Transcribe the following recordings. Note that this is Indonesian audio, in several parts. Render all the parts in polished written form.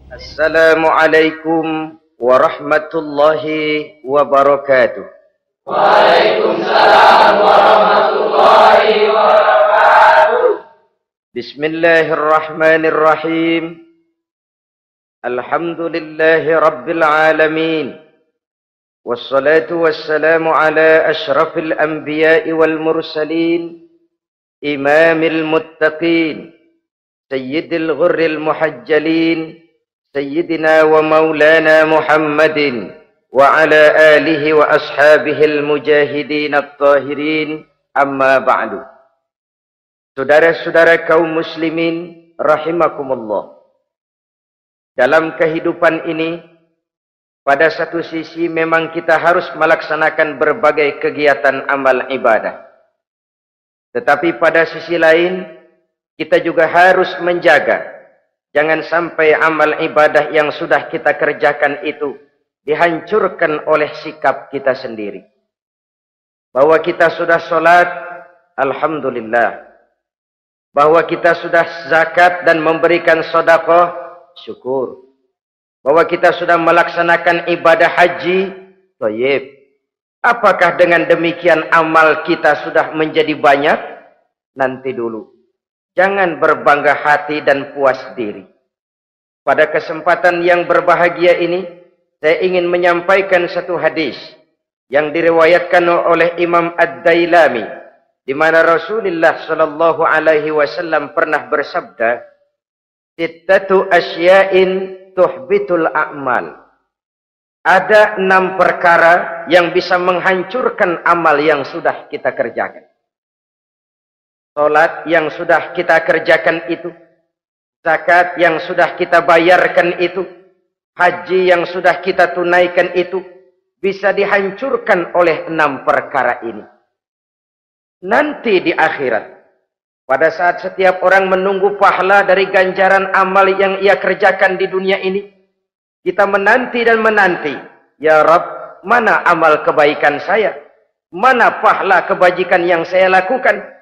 Assalamualaikum warahmatullahi wabarakatuh. Waalaikumsalam warahmatullahi wabarakatuh. Bismillahirrahmanirrahim. Alhamdulillahi rabbil alamin. Wassalatu wassalamu ala ashrafil anbiya'i wal mursalin, imamil muttaqin, sayyidil ghurril muhajjalin, Sayyidina wa maulana Muhammadin wa ala alihi wa ashabihil mujahidin at-tahirin, amma ba'du. Saudara-saudara kaum muslimin rahimakumullah. Dalam kehidupan ini, pada satu sisi memang kita harus melaksanakan berbagai kegiatan amal ibadah. Tetapi pada sisi lain, kita juga harus menjaga jangan sampai amal ibadah yang sudah kita kerjakan itu dihancurkan oleh sikap kita sendiri. Bahwa kita sudah sholat, alhamdulillah. Bahwa kita sudah zakat dan memberikan sedekah, syukur. Bahwa kita sudah melaksanakan ibadah haji, thayyib. Apakah dengan demikian amal kita sudah menjadi banyak? Nanti dulu. Jangan berbangga hati dan puas diri. Pada kesempatan yang berbahagia ini, saya ingin menyampaikan satu hadis yang diriwayatkan oleh Imam Ad-Dailami, di mana Rasulullah sallallahu alaihi wasallam pernah bersabda, "Sittatu asya'in tuhbitul a'mal." Ada 6 perkara yang bisa menghancurkan amal yang sudah kita kerjakan. Salat yang sudah kita kerjakan itu, zakat yang sudah kita bayarkan itu, haji yang sudah kita tunaikan itu, bisa dihancurkan oleh 6 perkara ini. Nanti di akhirat, pada saat setiap orang menunggu pahala dari ganjaran amal yang ia kerjakan di dunia ini, kita menanti dan menanti, ya Rabb, mana amal kebaikan saya? Mana pahala kebajikan yang saya lakukan?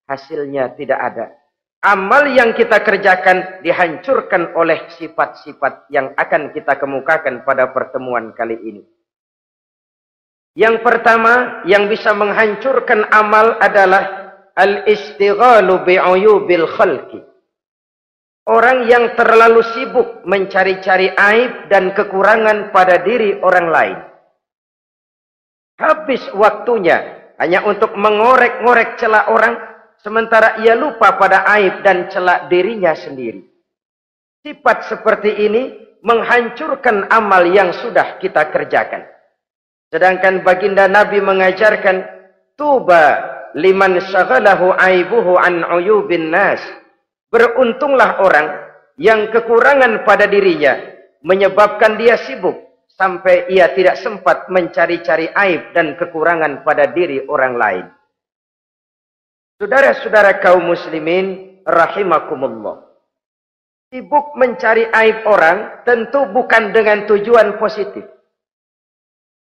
Hasilnya tidak ada. Amal yang kita kerjakan dihancurkan oleh sifat-sifat yang akan kita kemukakan pada pertemuan kali ini. Yang pertama yang bisa menghancurkan amal adalah al-istighalu bi'uyubil khalqi. Orang yang terlalu sibuk mencari-cari aib dan kekurangan pada diri orang lain. Habis waktunya hanya untuk mengorek-ngorek celah orang, sementara ia lupa pada aib dan celak dirinya sendiri. Sifat seperti ini menghancurkan amal yang sudah kita kerjakan. Sedangkan baginda Nabi mengajarkan, tuba liman syaghalahu aibuhu an uyubin nas. Beruntunglah orang yang kekurangan pada dirinya menyebabkan dia sibuk sampai ia tidak sempat mencari-cari aib dan kekurangan pada diri orang lain. Saudara-saudara kaum muslimin rahimakumullah. Sibuk mencari aib orang tentu bukan dengan tujuan positif.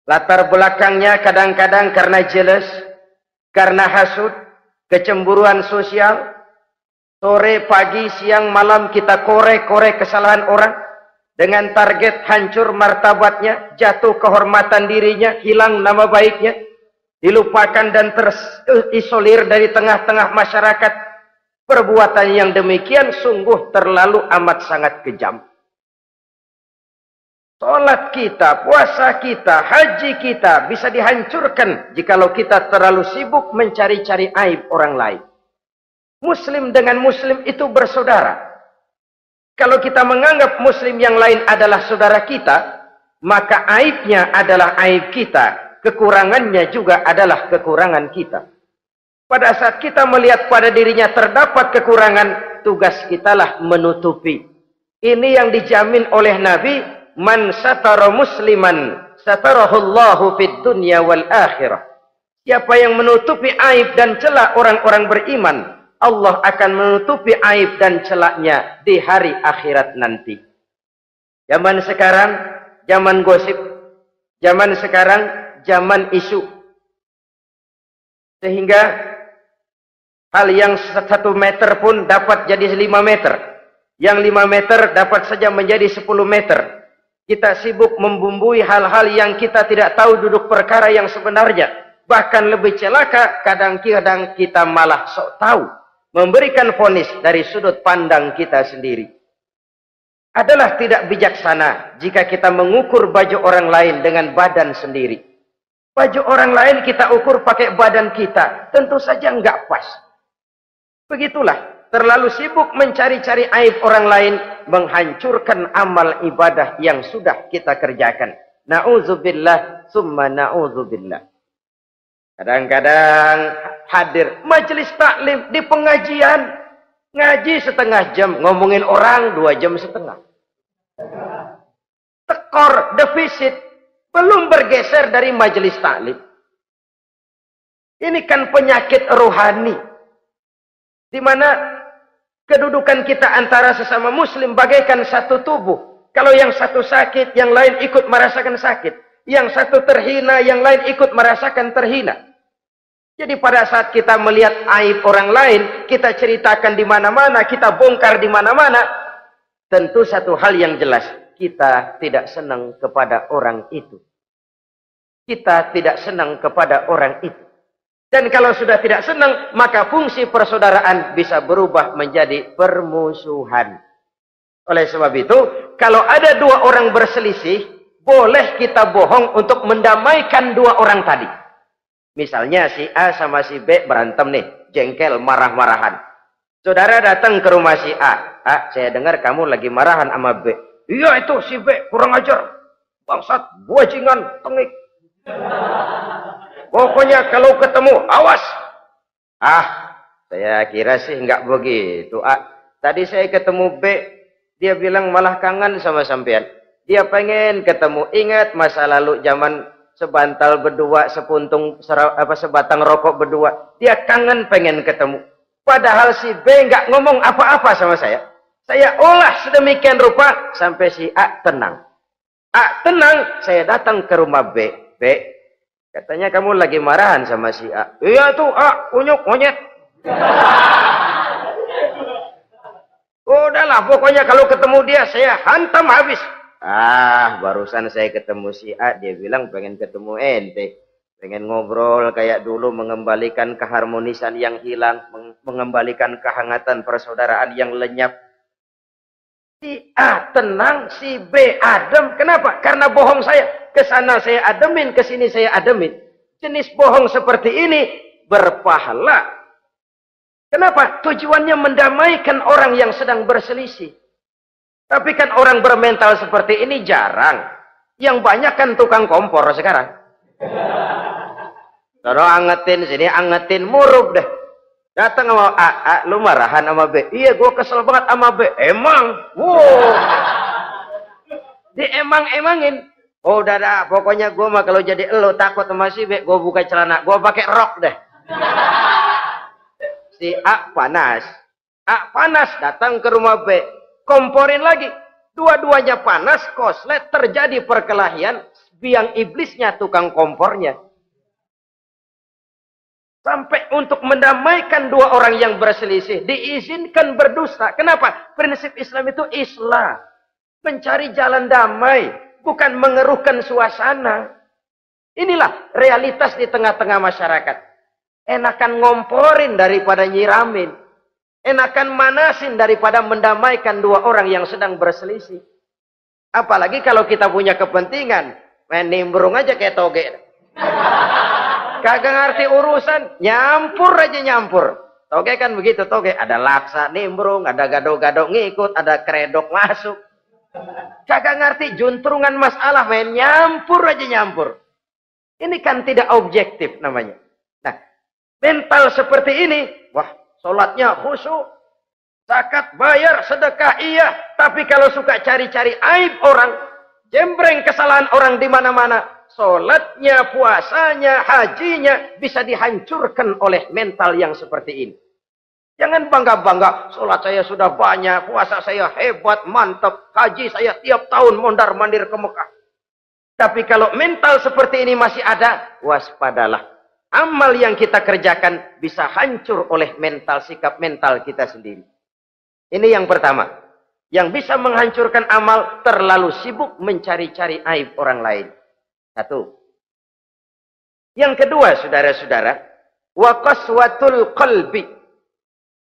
Latar belakangnya kadang-kadang karena jealous, karena hasud, kecemburuan sosial. Sore, pagi, siang, malam kita korek-korek kesalahan orang dengan target hancur martabatnya, jatuh kehormatan dirinya, hilang nama baiknya, dilupakan dan terisolir dari tengah-tengah masyarakat. Perbuatan yang demikian sungguh terlalu amat sangat kejam. Salat kita, puasa kita, haji kita bisa dihancurkan jikalau kita terlalu sibuk mencari-cari aib orang lain. Muslim dengan muslim itu bersaudara. Kalau kita menganggap muslim yang lain adalah saudara kita, maka aibnya adalah aib kita. Kekurangannya juga adalah kekurangan kita. Pada saat kita melihat pada dirinya terdapat kekurangan, tugas kitalah menutupi. Ini yang dijamin oleh Nabi, man satara musliman satarahullahu fid dunya wal akhirah. Siapa yang menutupi aib dan celah orang-orang beriman, Allah akan menutupi aib dan celaknya di hari akhirat nanti. Zaman sekarang, zaman gosip. Zaman sekarang, zaman isu. Sehingga hal yang 1 meter pun dapat jadi 5 meter. Yang 5 meter dapat saja menjadi 10 meter. Kita sibuk membumbui hal-hal yang kita tidak tahu duduk perkara yang sebenarnya. Bahkan lebih celaka, kadang-kadang kita malah sok tahu. Memberikan vonis dari sudut pandang kita sendiri. Adalah tidak bijaksana jika kita mengukur baju orang lain dengan badan sendiri. Baju orang lain kita ukur pakai badan kita. Tentu saja enggak pas. Begitulah. Terlalu sibuk mencari-cari aib orang lain, menghancurkan amal ibadah yang sudah kita kerjakan. Na'udzubillah, summa na'udzubillah. Kadang-kadang hadir majelis taklim di pengajian, ngaji setengah jam, ngomongin orang 2 jam setengah. Tekor, defisit, belum bergeser dari majelis taklim. Ini kan penyakit rohani, di mana kedudukan kita antara sesama muslim bagaikan satu tubuh. Kalau yang satu sakit, yang lain ikut merasakan sakit. Yang satu terhina, yang lain ikut merasakan terhina. Jadi pada saat kita melihat aib orang lain, kita ceritakan di mana-mana, kita bongkar di mana-mana, tentu satu hal yang jelas, kita tidak senang kepada orang itu. Kita tidak senang kepada orang itu. Dan kalau sudah tidak senang, maka fungsi persaudaraan bisa berubah menjadi permusuhan. Oleh sebab itu, kalau ada 2 orang berselisih, boleh kita bohong untuk mendamaikan 2 orang tadi. Misalnya si A sama si B berantem nih, jengkel, marah-marahan. Saudara datang ke rumah si A. A, saya dengar kamu lagi marahan sama B. Iya itu si B, kurang ajar. Bangsat, bajingan, tengik. Pokoknya kalau ketemu, awas. Ah, saya kira sih nggak begitu. Ah, tadi saya ketemu B, dia bilang malah kangen sama sampean. Dia pengen ketemu. Ingat masa lalu zaman sebantal berdua, sebatang rokok berdua. Dia kangen pengen ketemu. Padahal si B nggak ngomong apa-apa sama saya. Saya olah sedemikian rupa sampai si A tenang. A tenang, saya datang ke rumah B. B, katanya kamu lagi marahan sama si A. Iya tuh A, unyuk monyet. Udahlah, pokoknya kalau ketemu dia saya hantam habis. Ah, barusan saya ketemu si A, dia bilang pengen ketemu ente. Pengen ngobrol kayak dulu, mengembalikan keharmonisan yang hilang, mengembalikan kehangatan persaudaraan yang lenyap. Si A tenang, si B adem. Kenapa? Karena bohong saya. Kesana saya ademin, kesini saya ademin. Jenis bohong seperti ini berpahala. Kenapa? Tujuannya mendamaikan orang yang sedang berselisih. Tapi kan orang bermental seperti ini jarang. Yang banyak kan tukang kompor sekarang. Kalau angetin sini, angetin, murub deh. Datang sama A, lu marahan sama B. Iya, gue kesel banget sama B. Emang? Wow. Diemang-emangin. Oh, udah dah, pokoknya gue mah kalau jadi elo takut sama si B, gue buka celana, gue pakai rok deh. Si A panas. A panas, datang ke rumah B. Komporin lagi. Dua-duanya panas, koslet, terjadi perkelahian. Biang iblisnya tukang kompornya. Sampai untuk mendamaikan 2 orang yang berselisih, diizinkan berdusta. Kenapa? Prinsip Islam itu islah. Mencari jalan damai, bukan mengeruhkan suasana. Inilah realitas di tengah-tengah masyarakat. Enakan ngomporin daripada nyiramin. Enakan manasin daripada mendamaikan 2 orang yang sedang berselisih. Apalagi kalau kita punya kepentingan. Main nimbrung aja kayak toge. Kagak ngerti urusan. Nyampur aja nyampur. Toge kan begitu toge. Ada laksa nimbrung, ada gado-gado ngikut, ada kredok masuk. Kagak ngerti juntrungan masalah. Main nyampur aja nyampur. Ini kan tidak objektif namanya. Nah, mental seperti ini. Wah, sholatnya khusyuk, zakat bayar, sedekah iya. Tapi kalau suka cari-cari aib orang, jembreng kesalahan orang di mana-mana, sholatnya, puasanya, hajinya bisa dihancurkan oleh mental yang seperti ini. Jangan bangga-bangga, sholat saya sudah banyak, puasa saya hebat, mantap, haji saya tiap tahun mondar-mandir ke Mekah. Tapi kalau mental seperti ini masih ada, waspadalah. Amal yang kita kerjakan bisa hancur oleh mental, sikap mental kita sendiri. Ini yang pertama. Yang bisa menghancurkan amal terlalu sibuk mencari-cari aib orang lain. Satu. Yang kedua, saudara-saudara, wa qaswatul qalbi.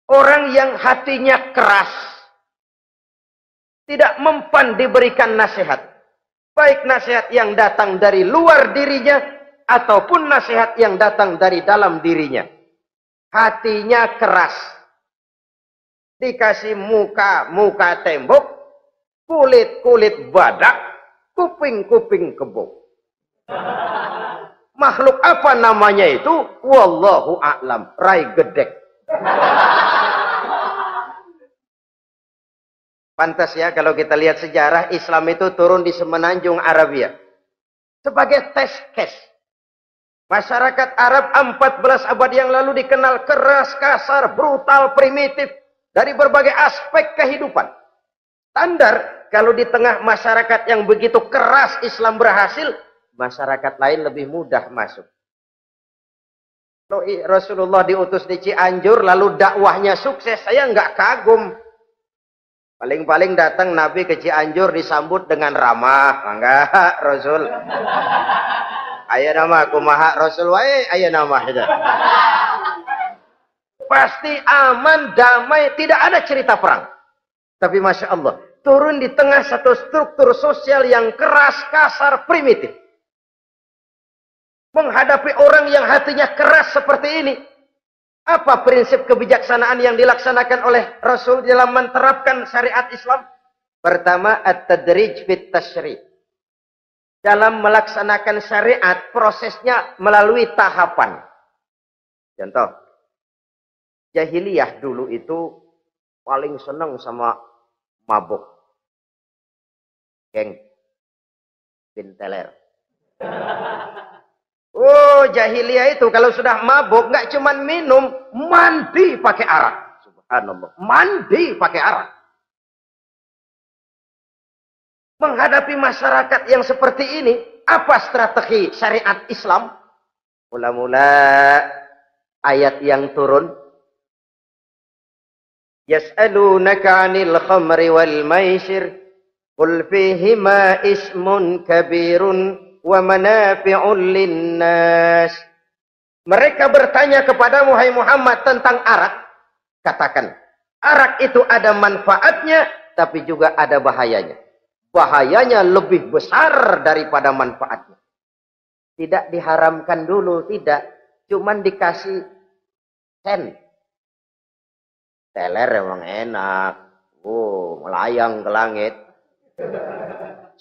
Orang yang hatinya keras, tidak mempan diberikan nasihat. Baik nasihat yang datang dari luar dirinya, ataupun nasihat yang datang dari dalam dirinya. Hatinya keras. Dikasih muka tembok, kulit badak, kuping kebo. Makhluk apa namanya itu? Wallahu a'lam. Rai gedek. Pantas ya kalau kita lihat sejarah, Islam itu turun di semenanjung Arabia. Sebagai test case. Masyarakat Arab 14 abad yang lalu dikenal keras, kasar, brutal, primitif. Dari berbagai aspek kehidupan. Standar, kalau di tengah masyarakat yang begitu keras Islam berhasil, masyarakat lain lebih mudah masuk. Rasulullah diutus di Cianjur, lalu dakwahnya sukses, saya nggak kagum. Paling-paling datang Nabi ke Cianjur disambut dengan ramah. Enggak, Rasul. Ayo nama kumaha Rasul wae, ayo nama itu. Pasti aman, damai, tidak ada cerita perang. Tapi Masya Allah, turun di tengah satu struktur sosial yang keras, kasar, primitif. Menghadapi orang yang hatinya keras seperti ini. Apa prinsip kebijaksanaan yang dilaksanakan oleh Rasul dalam menerapkan syariat Islam? Pertama, at-tadrij fit tasyri'. Dalam melaksanakan syariat, prosesnya melalui tahapan. Contoh. Jahiliyah dulu itu paling senang sama mabuk. Geng. Binteler. Oh, jahiliyah itu kalau sudah mabuk, nggak cuma minum, mandi pakai arak. Subhanallah. Mandi pakai arak. Menghadapi masyarakat yang seperti ini, apa strategi syariat Islam? Mula-mula ayat yang turun. Yas'alunaka 'anil khamri wal maisir qul fihima ismun kabirun wa manafi'un linnas. Mereka bertanya kepadamu hai Muhammad tentang arak. Katakan, arak itu ada manfaatnya tapi juga ada bahayanya. Bahayanya lebih besar daripada manfaatnya. Tidak diharamkan dulu, tidak. Cuman dikasih sen. Teler emang enak. Melayang ke langit.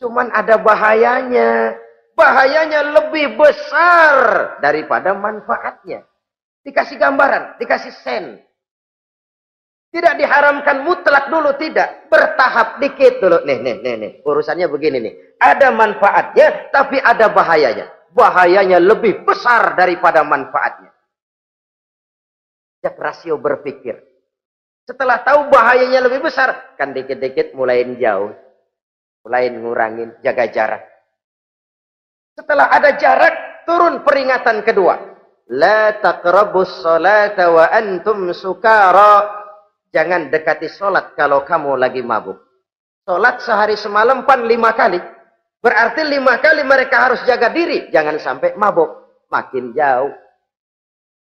Cuman ada bahayanya. Bahayanya lebih besar daripada manfaatnya. Dikasih gambaran, dikasih sen. Tidak diharamkan mutlak dulu, tidak. Bertahap dikit dulu. Nih. Urusannya begini nih. Ada manfaatnya, tapi ada bahayanya. Bahayanya lebih besar daripada manfaatnya. Jak rasio berpikir. Setelah tahu bahayanya lebih besar, kan dikit-dikit mulain jauh. Mulain ngurangin, jaga jarak. Setelah ada jarak, turun peringatan kedua. La taqrabus salata wa antum sukara. Jangan dekati sholat kalau kamu lagi mabuk. Sholat sehari semalam 5 kali. Berarti 5 kali mereka harus jaga diri. Jangan sampai mabuk. Makin jauh.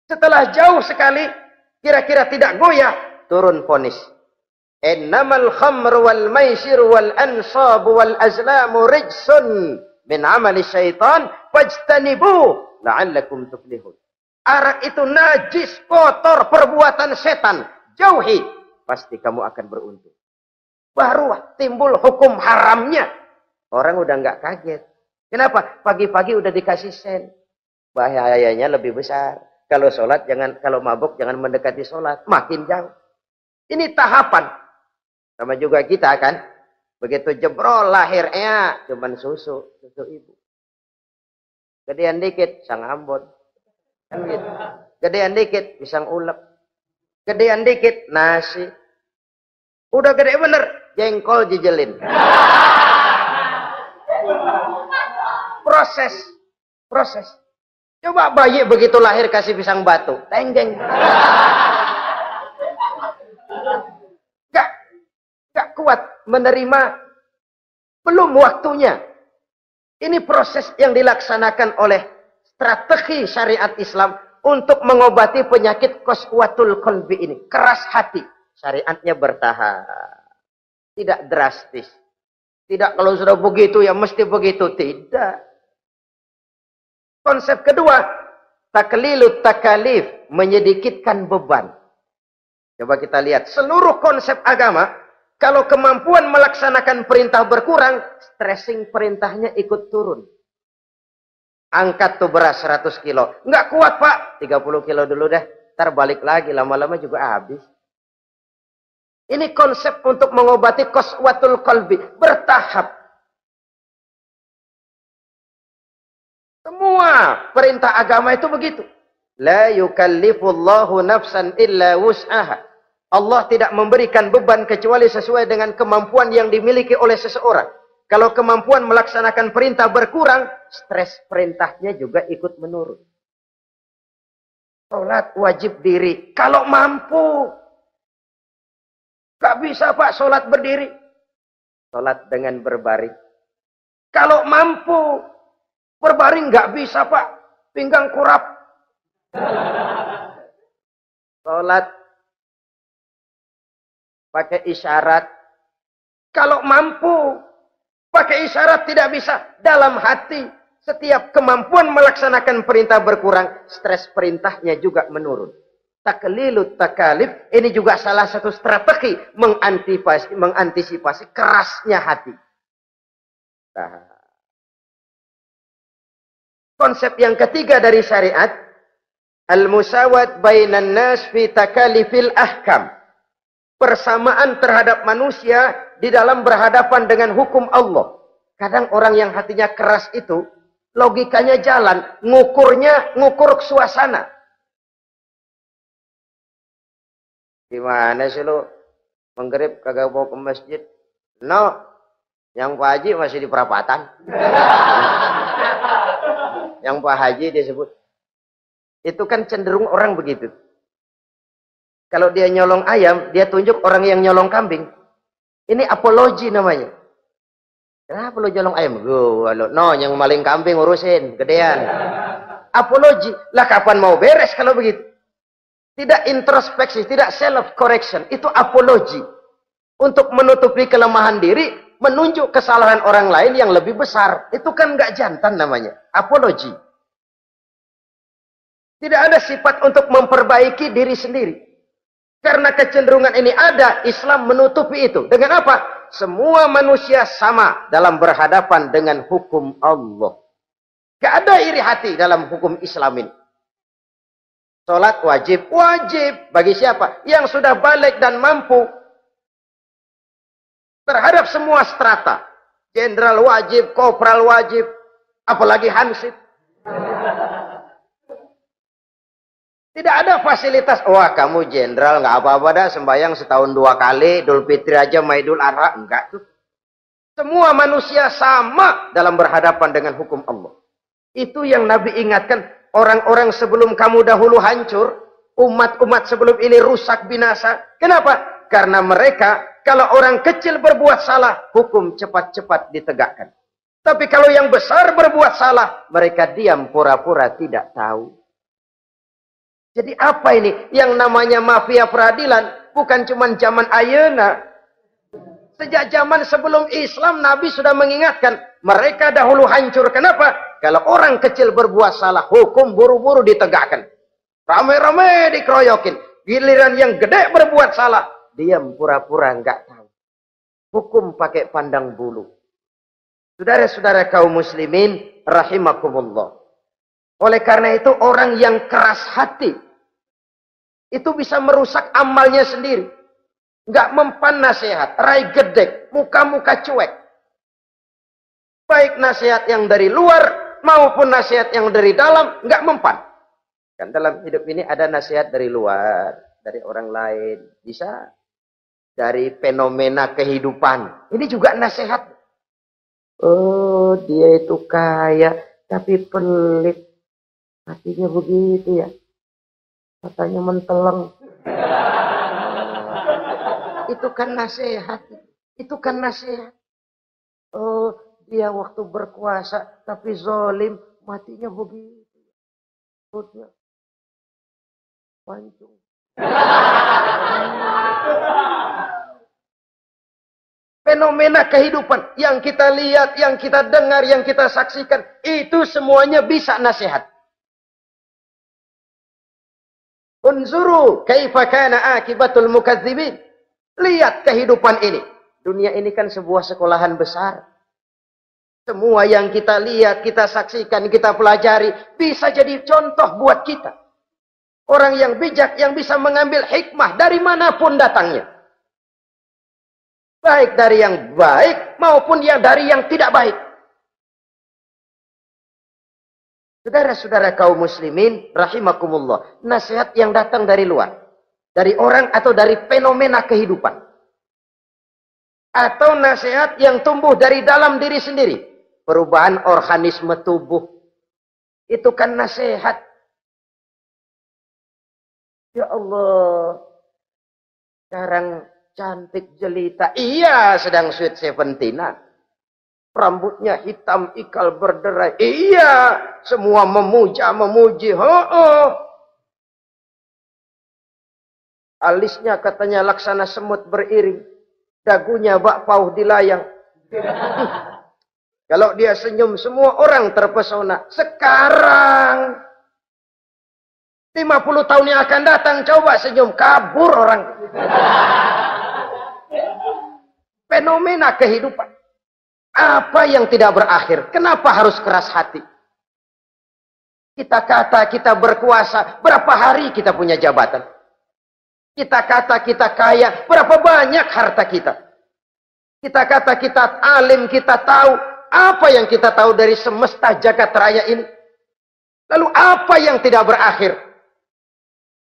Setelah jauh sekali, kira-kira tidak goyah. Turun vonis. Innamal khamru wal maisir wal ansabu wal azlamu rijsun min amali syaitan fajtanibu la'allakum tuflihun. Arak itu najis, kotor, perbuatan setan. Jauhi, pasti kamu akan beruntung. Baru timbul hukum haramnya. Orang udah nggak kaget. Kenapa? Pagi-pagi udah dikasih sen. Bahayanya lebih besar. Kalau sholat jangan, kalau mabuk jangan mendekati sholat. Makin jauh. Ini tahapan. Sama juga kita kan. Begitu jebrol lahirnya cuman susu ibu. Gedean dikit sang Ambon. Kan gitu. Gedean dikit pisang ulek. Gedean dikit nasi. Udah gede bener jengkol jijelin. Proses. Coba bayi begitu lahir kasih pisang batu, tenggeng. Gak kuat. menerima, belum waktunya. Ini proses yang dilaksanakan oleh strategi syariat Islam untuk mengobati penyakit qaswatul qalbi ini. Keras hati. Syariatnya bertahap. Tidak drastis. Tidak kalau sudah begitu ya mesti begitu. Tidak. Konsep kedua, taklilut takalif, menyedikitkan beban. Coba kita lihat, seluruh konsep agama, kalau kemampuan melaksanakan perintah berkurang, stressing perintahnya ikut turun. Angkat tuh beras 100 kilo. Nggak kuat pak, 30 kilo dulu deh. Ntar balik lagi, lama-lama juga habis. Ini konsep untuk mengobati qaswatul qalbi, bertahap. Semua perintah agama itu begitu. La yukallifullahu nafsan illa wus'aha. Allah tidak memberikan beban kecuali sesuai dengan kemampuan yang dimiliki oleh seseorang. Kalau kemampuan melaksanakan perintah berkurang, stres perintahnya juga ikut menurun. Sholat wajib diri. Kalau mampu. Gak bisa pak sholat berdiri. Sholat dengan berbaring. Kalau mampu. Berbaring gak bisa pak. Pinggang kurap. Sholat pakai isyarat. Kalau mampu pakai isyarat tidak bisa. Dalam hati setiap kemampuan melaksanakan perintah berkurang, stres perintahnya juga menurun. Taklilut takalif ini juga salah satu strategi mengantisipasi kerasnya hati. Nah. Konsep yang ketiga dari syariat, al-musawat bainan nas fi takalifil ahkam. Persamaan terhadap manusia di dalam berhadapan dengan hukum Allah. Kadang orang yang hatinya keras itu, logikanya jalan, ngukur suasana. Gimana sih lu? Menggerib kagak mau ke masjid? No, yang Pak Haji masih di perapatan. Yang Pak Haji disebut. Itu kan cenderung orang begitu. Kalau dia nyolong ayam, dia tunjuk orang yang nyolong kambing. Ini apologi namanya. Kenapa lo nyolong ayam? No, yang maling kambing urusin, gedean. Apologi. Lah kapan mau beres kalau begitu? Tidak introspeksi, tidak self correction. Itu apologi. Untuk menutupi kelemahan diri, menunjuk kesalahan orang lain yang lebih besar. Itu kan nggak jantan namanya. Apologi. Tidak ada sifat untuk memperbaiki diri sendiri. Karena kecenderungan ini ada, Islam menutupi itu. Dengan apa? Semua manusia sama dalam berhadapan dengan hukum Allah. Gak ada iri hati dalam hukum Islam ini. Sholat wajib. Wajib. Bagi siapa? Yang sudah balik dan mampu. Terhadap semua strata. Jenderal wajib, kopral wajib. Apalagi hansip. Tidak ada fasilitas. Wah kamu jenderal nggak apa-apa dah. Sembahyang setahun 2 kali. Idul Fitri aja sama Idul Adha. Enggak tuh. Semua manusia sama dalam berhadapan dengan hukum Allah. Itu yang Nabi ingatkan. Orang-orang sebelum kamu dahulu hancur. Umat-umat sebelum ini rusak binasa. Kenapa? Karena mereka, kalau orang kecil berbuat salah, hukum cepat-cepat ditegakkan. Tapi kalau yang besar berbuat salah, mereka diam pura-pura tidak tahu. Jadi apa ini? Yang namanya mafia peradilan, bukan cuma zaman ayeuna. Sejak zaman sebelum Islam, Nabi sudah mengingatkan. Mereka dahulu hancur. Kenapa? Kalau orang kecil berbuat salah, hukum buru-buru ditegakkan. Rame-rame dikeroyokin. Giliran yang gede berbuat salah, diam pura-pura nggak tahu. Hukum pakai pandang bulu. Saudara-saudara kaum muslimin, rahimakumullah. Oleh karena itu, orang yang keras hati, itu bisa merusak amalnya sendiri. Nggak mempan nasihat, rai gedek, muka-muka cuek. Baik nasihat yang dari luar, maupun nasihat yang dari dalam, nggak mempan. Kan dalam hidup ini ada nasihat dari luar, dari orang lain. Bisa dari fenomena kehidupan. Ini juga nasihat. Oh, dia itu kaya, tapi pelit. Hatinya begitu ya. Katanya menteleng. Itu kan nasihat. Itu kan nasihat. Oh, dia waktu berkuasa tapi zalim, matinya begitu. Perutnya pancung. Fenomena kehidupan yang kita lihat, yang kita dengar, yang kita saksikan, itu semuanya bisa nasihat. Unzuru kaifa kana akibatul mukadzibin. Lihat kehidupan ini. Dunia ini kan sebuah sekolahan besar. Semua yang kita lihat, kita saksikan, kita pelajari, bisa jadi contoh buat kita. Orang yang bijak, yang bisa mengambil hikmah dari manapun datangnya. Baik dari yang baik, maupun yang dari yang tidak baik. Saudara-saudara kaum muslimin, rahimakumullah. Nasihat yang datang dari luar. Dari orang atau dari fenomena kehidupan. Atau nasihat yang tumbuh dari dalam diri sendiri. Perubahan organisme tubuh. Itu kan nasihat. Ya Allah. Sekarang cantik jelita. Iya, sedang sweet 17-an. Rambutnya hitam, ikal berderai. Iya, semua memuja, memuji. Alisnya katanya laksana semut beriring. Dagunya bak pauh dilayang. Kalau dia senyum, semua orang terpesona. Sekarang 50 tahun yang akan datang, coba senyum, kabur orang. Fenomena kehidupan. Apa yang tidak berakhir? Kenapa harus keras hati? Kita kata kita berkuasa, berapa hari kita punya jabatan? Kita kata kita kaya, berapa banyak harta kita? Kita kata kita alim, kita tahu. Apa yang kita tahu dari semesta jagat raya ini? Lalu apa yang tidak berakhir?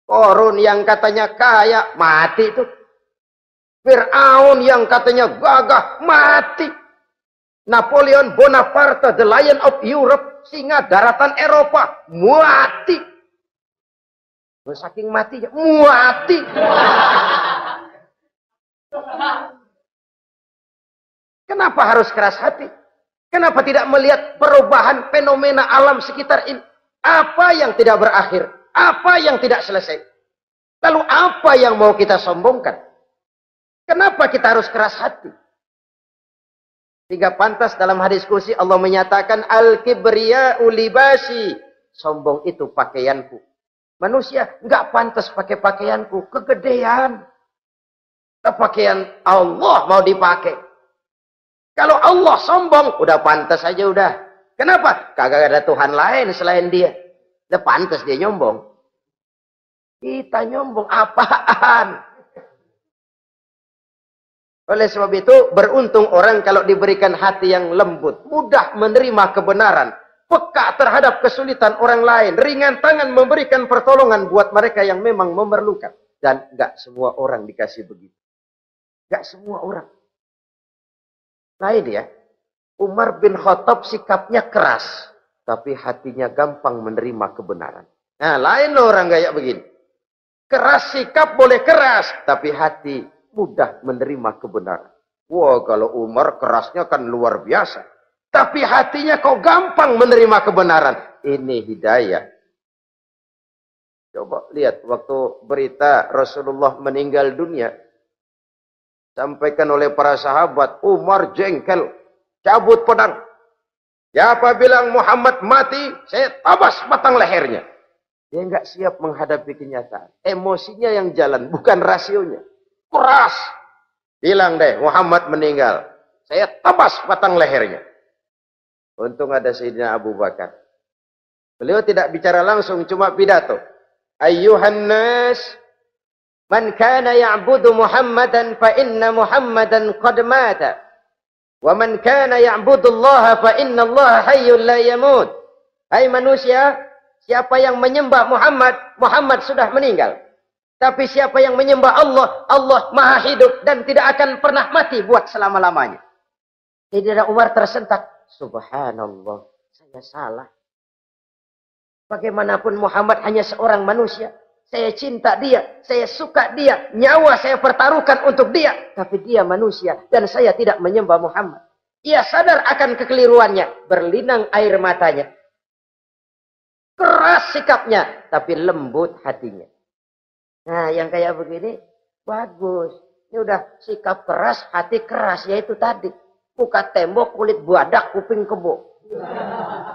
Korun yang katanya kaya, mati itu. Fir'aun yang katanya gagah, mati. Napoleon Bonaparte, the Lion of Europe, singa daratan Eropa, mati. Saking matinya, mati. Kenapa harus keras hati? Kenapa tidak melihat perubahan fenomena alam sekitar ini? Apa yang tidak berakhir? Apa yang tidak selesai? Lalu apa yang mau kita sombongkan? Kenapa kita harus keras hati? Sehingga pantas dalam hadis kursi Allah menyatakan al-kibriya'u libasi. Sombong itu pakaianku. Manusia nggak pantas pakai pakaianku, kegedean. Pakaian Allah mau dipakai. Kalau Allah sombong, udah pantas aja udah. Kenapa? Kagak ada Tuhan lain selain dia. Udah pantas dia nyombong. Kita nyombong apaan? Oleh sebab itu, beruntung orang kalau diberikan hati yang lembut, mudah menerima kebenaran, peka terhadap kesulitan orang lain, ringan tangan memberikan pertolongan buat mereka yang memang memerlukan. Dan enggak semua orang dikasih begitu. Enggak semua orang. Lain ya, Umar bin Khattab sikapnya keras, tapi hatinya gampang menerima kebenaran. Nah, lain loh orang kayak begini. Keras sikap boleh keras, tapi hati mudah menerima kebenaran. Wah, kalau Umar kerasnya kan luar biasa. Tapi hatinya kok gampang menerima kebenaran. Ini hidayah. Coba lihat waktu berita Rasulullah meninggal dunia. Sampaikan oleh para sahabat, Umar jengkel, cabut pedang. Siapa bilang Muhammad mati, saya tabas batang lehernya. Dia nggak siap menghadapi kenyataan. Emosinya yang jalan, bukan rasionya. Keras. Bilang deh, Muhammad meninggal. Saya tabas batang lehernya. Untung ada Sayyidina Abu Bakar. Beliau tidak bicara langsung, cuma pidato. Ayyuhan nas, man kana ya'budu Muhammadan fa inna Muhammadan qad mata. Wa man kana ya'budu Allah fa inna Allah hayyul la yamut. Hai manusia, siapa yang menyembah Muhammad, Muhammad sudah meninggal. Tapi siapa yang menyembah Allah, Allah maha hidup dan tidak akan pernah mati buat selama-lamanya. Sayyidina Umar tersentak. Subhanallah, saya salah. Bagaimanapun Muhammad hanya seorang manusia. saya cinta dia, saya suka dia, nyawa saya pertaruhkan untuk dia. Tapi dia manusia dan saya tidak menyembah Muhammad. Ia sadar akan kekeliruannya, berlinang air matanya. Keras sikapnya, tapi lembut hatinya. Nah, yang kayak begini, bagus. Ini udah sikap keras, hati keras, yaitu tadi. Muka tembok, kulit buadak, kuping kebo.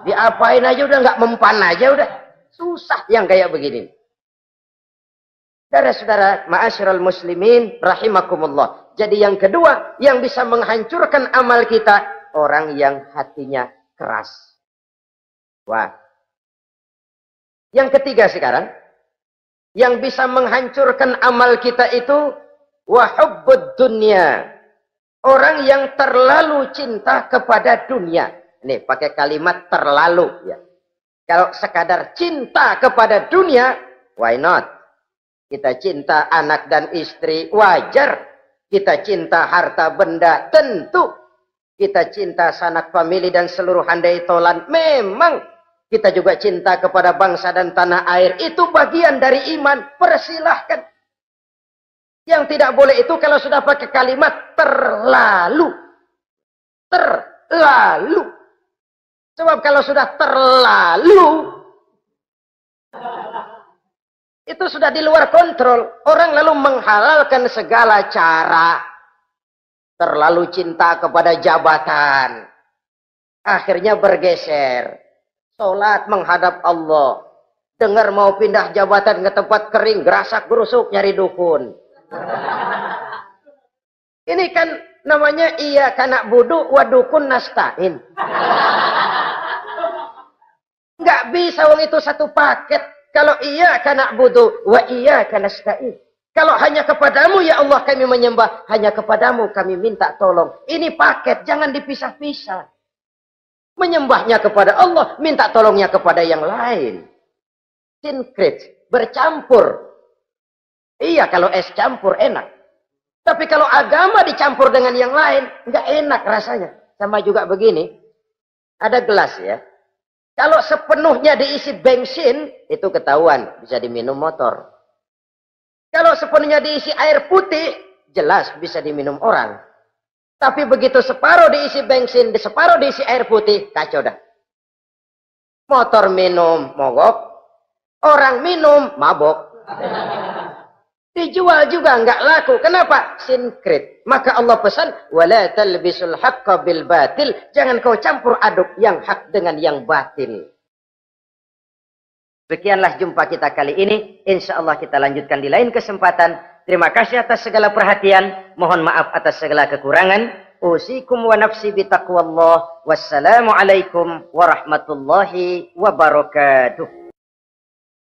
Diapain aja udah nggak mempan aja udah. Susah yang kayak begini. Saudara-saudara, ma'asyiral muslimin rahimakumullah. Jadi yang kedua yang bisa menghancurkan amal kita, orang yang hatinya keras. Wah. Yang ketiga sekarang, yang bisa menghancurkan amal kita itu wa hubbud dunya. Orang yang terlalu cinta kepada dunia. Nih, pakai kalimat terlalu ya. Kalau sekadar cinta kepada dunia, why not? Kita cinta anak dan istri, wajar. Kita cinta harta benda, tentu. Kita cinta sanak famili dan seluruh handai tolan, memang. Kita juga cinta kepada bangsa dan tanah air. Itu bagian dari iman, persilahkan. Yang tidak boleh itu kalau sudah pakai kalimat terlalu. Terlalu. Sebab kalau sudah terlalu, itu sudah di luar kontrol. Orang lalu menghalalkan segala cara. Terlalu cinta kepada jabatan. Akhirnya bergeser. Sholat menghadap Allah. Dengar mau pindah jabatan ke tempat kering. Gerasak gerusuk nyari dukun. Ini kan namanya iya kanak budu wa dukun nasta'in. Nggak bisa wong itu satu paket. Kalau iya kanak budu wa iya kanasta'in. Kalau hanya kepadamu ya Allah kami menyembah, hanya kepadamu kami minta tolong. Ini paket, jangan dipisah-pisah. Menyembahnya kepada Allah, minta tolongnya kepada yang lain. Sinkret, bercampur. Iya, kalau es campur enak. Tapi kalau agama dicampur dengan yang lain, nggak enak rasanya. Sama juga begini, ada gelas ya. Kalau sepenuhnya diisi bensin, itu ketahuan, bisa diminum motor. Kalau sepenuhnya diisi air putih, jelas bisa diminum orang. Tapi begitu separuh diisi bensin, separuh diisi air putih, kacau dah. Motor minum, mogok. Orang minum, mabok. Dijual juga nggak laku. Kenapa? Sinkret. Maka Allah pesan, wala talbisul haqqa bil batil. Jangan kau campur aduk yang hak dengan yang batil. Sekianlah jumpa kita kali ini. Insya Allah kita lanjutkan di lain kesempatan. Terima kasih atas segala perhatian. Mohon maaf atas segala kekurangan. Usikum wa nafsi bitaqwallah. Wassalamualaikum warahmatullahi wabarakatuh.